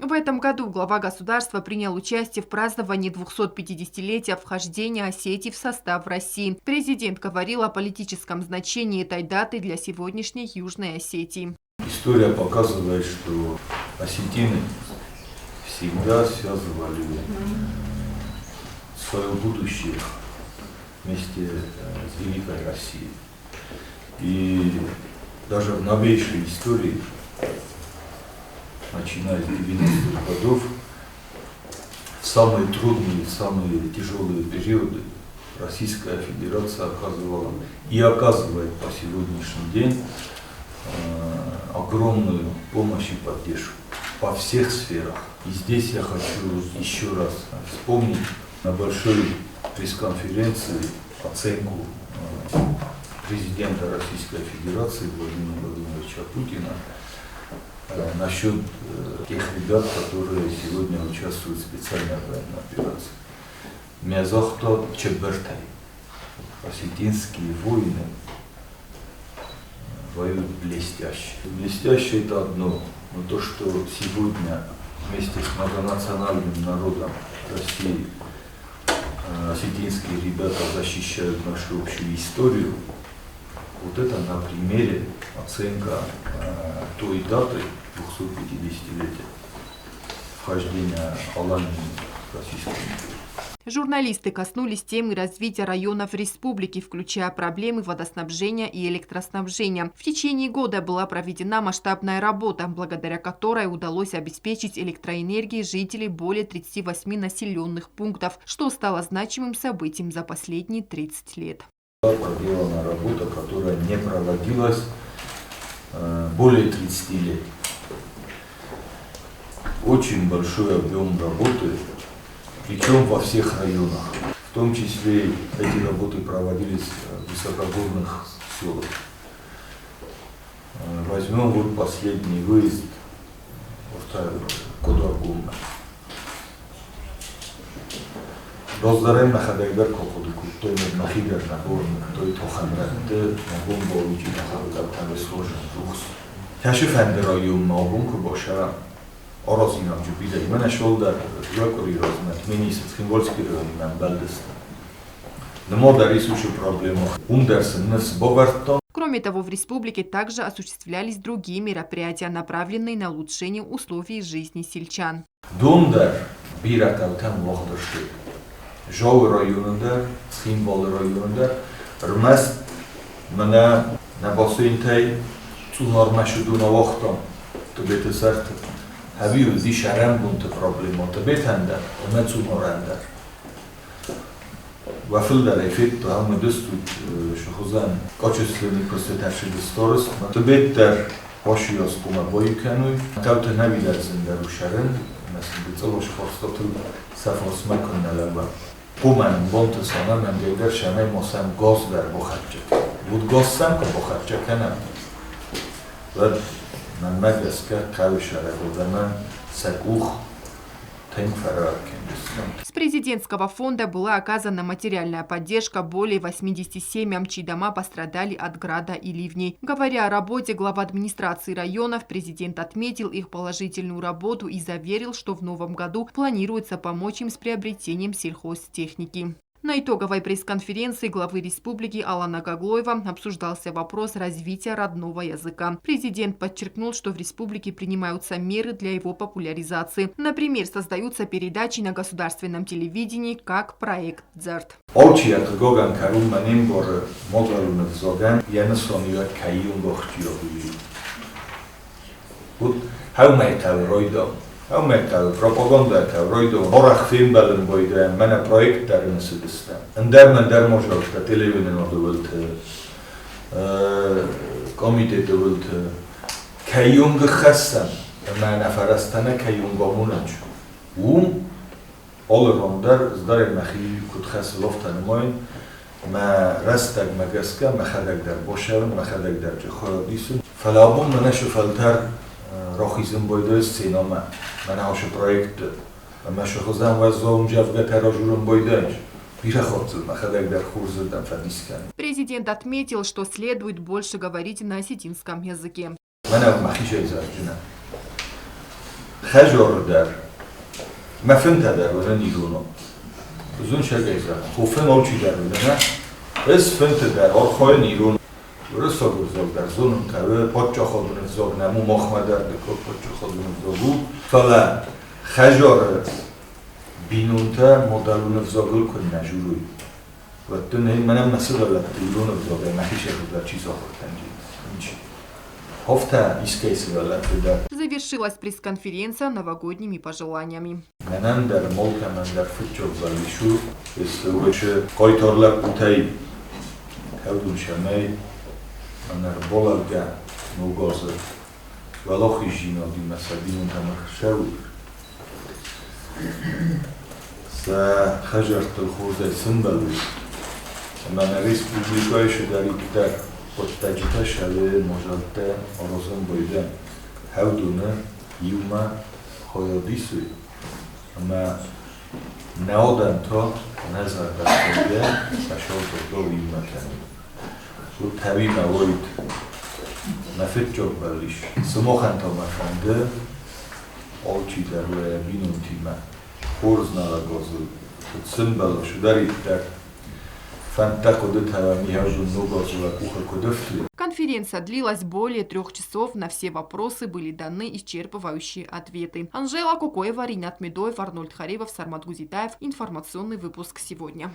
В этом году глава государства принял участие в праздновании 250-летия вхождения Осетии в состав России. Президент говорил о политическом значении этой даты для сегодняшней Южной Осетии. История показывает, что осетины всегда связывали свое будущее вместе с Великой Россией. И даже в новейшей истории, начиная с 90-х годов, в самые трудные, самые тяжелые периоды Российская Федерация оказывала и оказывает по сегодняшний день огромную помощь и поддержку во всех сферах. И здесь я хочу еще раз вспомнить на большой пресс-конференции оценку президента Российской Федерации Владимира Владимировича Путина насчет тех ребят, которые сегодня участвуют в специальной военной операции. Мязохто Чебертай, осетинские воины, воюют блестяще. Блестяще это одно, но то, что сегодня вместе с многонациональным народом России осетинские ребята защищают нашу общую историю, вот это на примере оценка той даты 250-летия вхождения Алании в Российскую империю. Журналисты коснулись темы развития районов республики, включая проблемы водоснабжения и электроснабжения. В течение года была проведена масштабная работа, благодаря которой удалось обеспечить электроэнергией жителей более 38 населенных пунктов, что стало значимым событием за последние 30 лет. Проделана работа, которая не проводилась более 30 лет. Очень большой объем работы, причем во всех районах. В том числе эти работы проводились в высокогорных селах. Возьмем вот последний выезд в Кодаргум. Rozdarem na Hadajber kokoduku, to je na Hider na Born, to je Tochamrad, na Bombovici na Hadajber, tam je složen Rus. Taşı fenderayum mabunku boşa Orozina Jupiter, imena şolda Jokori Rozmet, ministr Skimbolski Rozmet, Beldestan. Немода рисующую проблему. Ундерсенс Бовертон. Кроме того, в республике также осуществлялись другие мероприятия, направленные на улучшение условий жизни сельчан. Дундер бираталтан вохдошты. Жау районунда, Скимбол районунда, Рмес мене на басуинтай цунормашу дуна вохтон. Тобі ти серте. Хавію зі шарем бунти проблему. Тобі тендер, оме цунорендер. Вафилдер ефект, а ми дестуть, що хозяин качественний проститеший десторис. Тобі тер пошуяс кума бою кенуй. Тавте невідер зендер у шарем. Mesela целош форстоту сафорс меконнелеба. Kumen bontesana men deyder şemey mosem gaz der boxatçı. Vud gazsam ki boxatçı kenem. Ve men medeske kavşere budemen sekuh tenk ferar kendisinden. С президентского фонда была оказана материальная поддержка более 80 семьям, чьи дома пострадали от града и ливней. Говоря о работе глав администрации районов, президент отметил их положительную работу и заверил, что в новом году планируется помочь им с приобретением сельхозтехники. На итоговой пресс-конференции главы республики Алана Гаглоева обсуждался вопрос развития родного языка. Президент подчеркнул, что в республике принимаются меры для его популяризации. Например, создаются передачи на государственном телевидении, как проект «Дзерт». Elmekkel, propagandakkel, rajta, barach filmbelen boydem, mene projektlerin szüdöztem. Der mozsalt, a télévőnen adott, komitétövült, kejjung khessem, mene feresztene, kejjung a munancs. Allerhand zdarim mechi, kut khess loftan majd, me reszteg meg eszke, me hedeg der bosel, me hedeg der csekhajadiszun. Felabon, me nesöfelter, Rochizm boyda scenama, men naše projekte, naše hozam vazom javgata rajurun boydanj. Президент отметил, что следует больше говорить на осетинском языке. خجار در مفهوم تدر ولن ایرونو زون شگیزه خوفه موچی در ولن اس فنت در آرخای ایرون ورسا گذار در زون تبه پاچا خودون افزاق نمو مخمدر دکر پاچا خودون افزاقو فلا خجار بینونتا مدلون افزاقل کن نجوروی و تنهی منم مثل ولد ایرون افزاقه محیشه رو در چیزا خورتنجی Завершилась пресс-конференция новогодними пожеланиями. Podtaġita xali moġalte orozon bojden. Hawduna juma xojodisu. Ma neodan to nezar da xojde, saxol to do juma tani. U tabi ma vojt nafit ġob balix. Sumoħan to ma fande, olċi darwe binunti ma. Horzna la gozu. Symbolo šudari tak. Конференция длилась более 3 часов. На все вопросы были даны исчерпывающие ответы. Анжела Кукоева, Ринат Медоев, Арнольд Харибов, Сармат Гузитаев. Информационный выпуск сегодня.